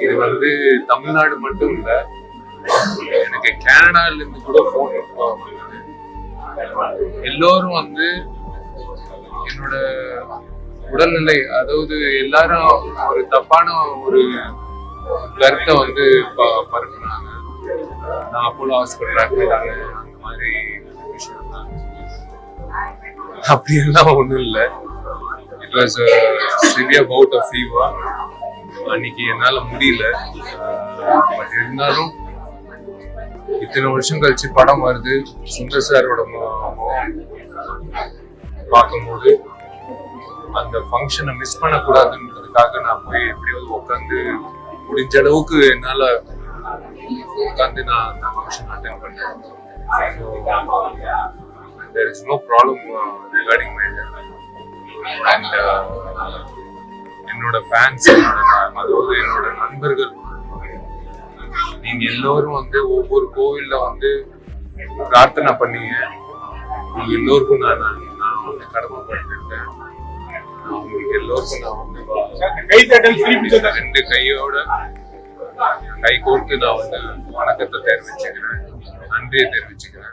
இது வந்து தமிழ்நாடு மட்டும் இல்ல, எனக்கு கனடால இருந்து கூட போன் வந்தது. எல்லோரும் வந்து என்னோட உடல்நிலை, அதாவது எல்லாரும் ஒரு தப்பான ஒரு கருத்தை வந்து பரப்புனாங்க. நான் அப்போலோ ஹாஸ்பிட்டல் அட்மிட் ஆனேன், அந்த மாதிரி விஷயம் தான். அப்படியெல்லாம் ஒண்ணும் இல்லை. It was severe bout of fever. அன்னைக்கு என்னால முடியல. பட் இருந்தாலும் இத்தனை வருஷம் கழிச்சு படம் வருது, சுந்தர் சாரோட பார்க்கும்போது அந்த ஃபங்க்ஷனை மிஸ் பண்ணக்கூடாதுன்றதுக்காக நான் போய் எப்படியாவது உட்காந்து முடிஞ்ச அளவுக்கு என்னால உட்காந்து நான் அந்த ஃபங்க்ஷன் அட்டென்ட் பண்ணேன். there is no problem regarding my health. And என்னோட ஃபேன்ஸ், அதாவது என்னோட நண்பர்கள், நீங்க எல்லோரும் வந்து ஒவ்வொரு கோவில்ல வந்து பிரார்த்தனை பண்ணீங்க. நீங்க எல்லோருக்கும் நான் வந்து கடமைப்பட்டிருக்கேன். உங்களுக்கு எல்லோருக்கும் நான் வந்து 2 கையோட கை கோர்த்து நான் வந்து வணக்கத்தை தெரிவிச்சுக்கிறேன், நன்றியை தெரிவிச்சுக்கிறேன்.